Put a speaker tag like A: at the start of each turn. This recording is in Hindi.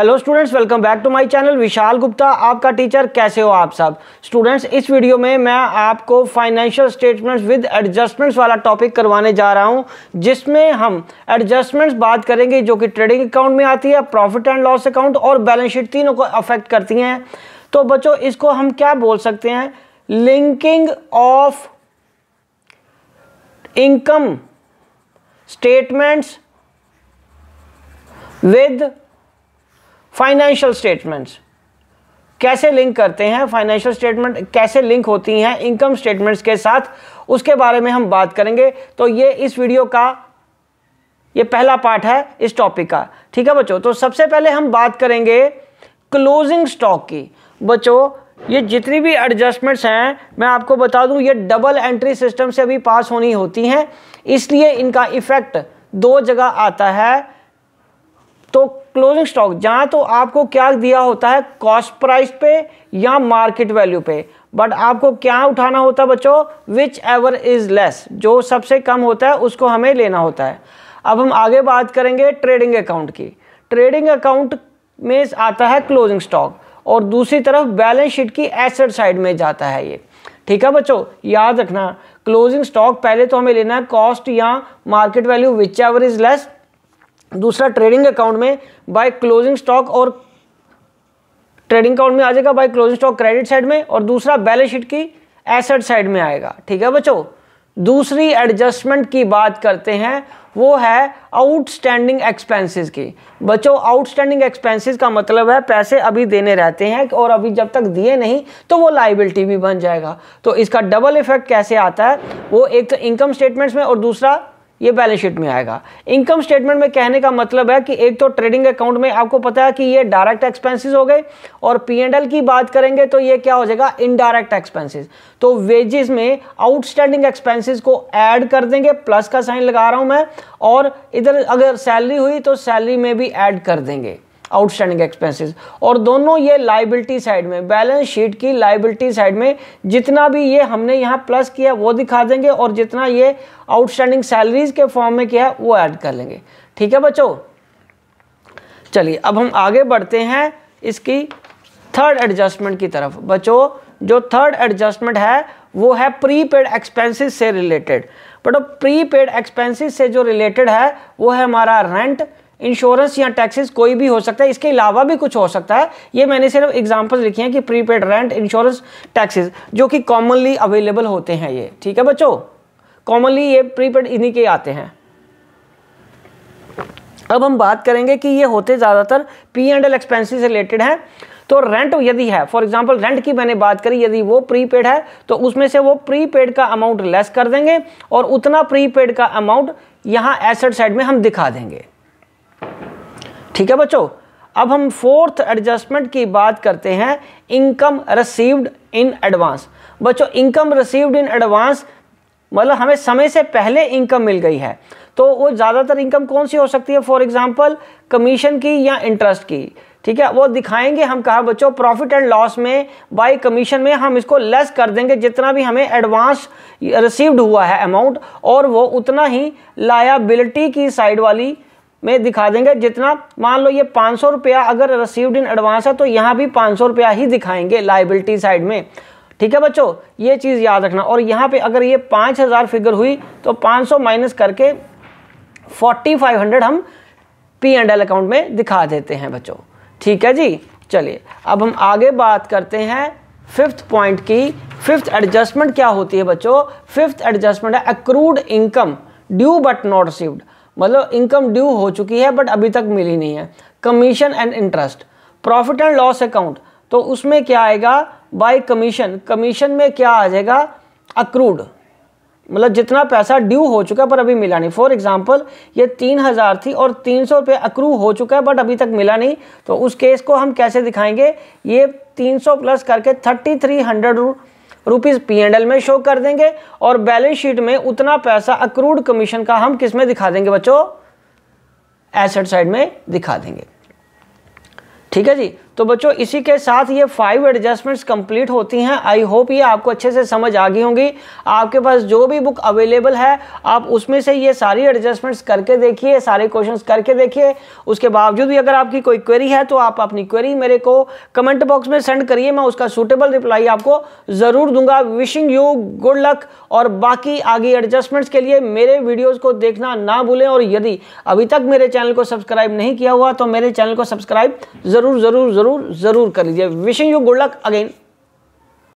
A: Hello students, welcome back to my channel. Vishal Gupta आपका टीचर। कैसे हो आप सब स्टूडेंट्स? इस वीडियो में मैं आपको फाइनेंशियल स्टेटमेंट्स विद एडजस्टमेंट्स वाला टॉपिक करवाने जा रहा हूं, जिसमें हम एडजस्टमेंट्स बात करेंगे जो कि ट्रेडिंग अकाउंट में आती है, प्रॉफिट एंड लॉस अकाउंट और बैलेंस शीट, तीनों को अफेक्ट करती हैं। तो बच्चों, इसको हम क्या बोल सकते हैं? Linking of income statements with financial statements. कैसे लिंक करते हैं फाइनेंशियल स्टेटमेंट, कैसे लिंक होती हैं इनकम स्टेटमेंट्स के साथ, उसके बारे में हम बात करेंगे। तो ये इस वीडियो का ये पहला पार्ट है इस टॉपिक का। ठीक है बच्चों, तो सबसे पहले हम बात करेंगे क्लोजिंग स्टॉक की। बच्चों, ये जितनी भी एडजस्टमेंट्स हैं, मैं आपको बता दूं, ये डबल एंट्री सिस्टम से अभी पास होनी होती हैं, इसलिए इनका इफेक्ट दो जगह आता है। तो क्लोजिंग स्टॉक, जहां तो आपको क्या दिया होता है, कॉस्ट प्राइस पे या मार्केट वैल्यू पे, बट आपको क्या उठाना होता है बच्चों? विच एवर इज लेस, जो सबसे कम होता है उसको हमें लेना होता है। अब हम आगे बात करेंगे ट्रेडिंग अकाउंट की। ट्रेडिंग अकाउंट में आता है क्लोजिंग स्टॉक और दूसरी तरफ बैलेंस शीट की एसेट साइड में जाता है ये। ठीक है बच्चों, याद रखना, क्लोजिंग स्टॉक पहले तो हमें लेना है कॉस्ट या market value which ever is less, दूसरा ट्रेडिंग अकाउंट में बाय क्लोजिंग स्टॉक, और ट्रेडिंग अकाउंट में आ जाएगा by closing stock credit side में, और दूसरा बैलेंस शीट की एसेट साइड में आएगा। ठीक है बच्चों, दूसरी एडजस्टमेंट की बात करते हैं, वो है आउटस्टैंडिंग एक्सपेंसेस की। बच्चों, आउटस्टैंडिंग एक्सपेंसेस का मतलब है पैसे अभी देने रहते हैं और अभी जब तक दिए नहीं तो वो लायबिलिटी भी बन जाएगा। तो इसका डबल इफेक्ट कैसे आता है? वो एक तो इनकम स्टेटमेंट्स में और दूसरा ये बैलेंस शीट में आएगा। इनकम स्टेटमेंट में कहने का मतलब है कि एक तो ट्रेडिंग अकाउंट में आपको पता है कि ये डायरेक्ट एक्सपेंसेस हो गए, और P&L की बात करेंगे तो ये क्या हो जाएगा? Indirect expenses. तो वेजेस में आउटस्टैंडिंग एक्सपेंसेस को ऐड कर देंगे, प्लस का साइन लगा रहा हूं मैं, और इधर अगर सैलरी हुई तो सैलरी में भी ऐड कर देंगे आउटस्टैंडिंग एक्सपेंसेस। और दोनों ये लायबिलिटी साइड में, बैलेंस शीट की लायबिलिटी साइड में जितना भी ये हमने यहाँ प्लस किया वो दिखा देंगे, और जितना ये आउटस्टैंडिंग सैलरीज के फॉर्म में किया है वो ऐड कर लेंगे। ठीक है बच्चों, चलिए अब हम आगे बढ़ते हैं इसकी थर्ड एडजस्टमेंट की तरफ। बच्चों, जो थर्ड एडजस्टमेंट है वो है प्रीपेड एक्सपेंसेस से रिलेटेड। बट प्रीपेड एक्सपेंसेस से जो रिलेटेड है वो है हमारा रेंट, इंश्योरेंस या टैक्सेस, कोई भी हो सकता है, इसके अलावा भी कुछ हो सकता है। ये मैंने सिर्फ एग्जांपल्स लिखे हैं कि प्रीपेड रेंट, इंश्योरेंस, टैक्सेस, जो कि कॉमनली अवेलेबल होते हैं ये। ठीक है बच्चों, कॉमनली ये प्रीपेड इन्हीं के आते हैं। अब हम बात करेंगे कि ये होते ज़्यादातर P&L एक्सपेंसेस से रिलेटेड हैं। तो रेंट यदि है, फॉर एग्जांपल रेंट की मैंने बात करी, यदि वो प्रीपेड है तो उसमें से वो प्रीपेड का अमाउंट लेस कर देंगे, और उतना प्रीपेड का अमाउंट यहाँ एसेट साइड में हम दिखा देंगे। ठीक है बच्चों, अब हम फोर्थ एडजस्टमेंट की बात करते हैं, इनकम रिसीव्ड इन एडवांस। बच्चों, इनकम रिसीव्ड इन एडवांस मतलब हमें समय से पहले इनकम मिल गई है। तो वो ज़्यादातर इनकम कौन सी हो सकती है? फॉर एग्जांपल कमीशन की या इंटरेस्ट की। ठीक है, वो दिखाएंगे हम कहा बच्चों, प्रॉफिट एंड लॉस में बाय कमीशन में हम इसको लेस कर देंगे जितना भी हमें एडवांस रिसीव्ड हुआ है अमाउंट, और वो उतना ही लायबिलिटी की साइड वाली में दिखा देंगे। जितना, मान लो ये 500 रुपया अगर रिसीव्ड इन एडवांस है तो यहाँ भी 500 रुपया ही दिखाएंगे लायबिलिटी साइड में। ठीक है बच्चों, ये चीज़ याद रखना। और यहाँ पे अगर ये 5000 फिगर हुई तो 500 माइनस करके 4500 हम P&L अकाउंट में दिखा देते हैं बच्चों। ठीक है जी, चलिए अब हम आगे बात करते हैं फिफ्थ पॉइंट की। फिफ्थ एडजस्टमेंट क्या होती है बच्चों? फिफ्थ एडजस्टमेंट है accrued income due but not received. मतलब इनकम ड्यू हो चुकी है बट अभी तक मिली नहीं है। Commission and interest. Profit and loss account, तो उसमें क्या आएगा? Bye commission. कमीशन में क्या आ जाएगा? अक्रूड, मतलब जितना पैसा ड्यू हो चुका है पर अभी मिला नहीं। फॉर एग्जांपल ये 3000 थी और 300 रुपये अक्रू हो चुका है बट अभी तक मिला नहीं, तो उस केस को हम कैसे दिखाएंगे? ये 300 प्लस करके 3300 रुपीज़ P&L में शो कर देंगे, और बैलेंस शीट में उतना पैसा अक्रूड कमीशन का हम किस में दिखा देंगे बच्चों? एसेट साइड में दिखा देंगे। ठीक है जी, तो बच्चों इसी के साथ ये 5 एडजस्टमेंट्स कंप्लीट होती हैं। आई होप ये आपको अच्छे से समझ आ गई होंगी। आपके पास जो भी बुक अवेलेबल है आप उसमें से ये सारी एडजस्टमेंट्स करके देखिए, सारे क्वेश्चंस करके देखिए। उसके बावजूद भी अगर आपकी कोई क्वेरी है तो आप अपनी क्वेरी मेरे को कमेंट बॉक्स में सेंड करिए, मैं उसका सूटेबल रिप्लाई आपको ज़रूर दूंगा। विशिंग यू गुड लक, और बाकी आगे एडजस्टमेंट्स के लिए मेरे वीडियोस को देखना ना भूलें। और यदि अभी तक मेरे चैनल को सब्सक्राइब नहीं किया हुआ तो मेरे चैनल को सब्सक्राइब ज़रूर ज़रूर ज़रूर ज़रूर कर लीजिए। Wishing you good luck again.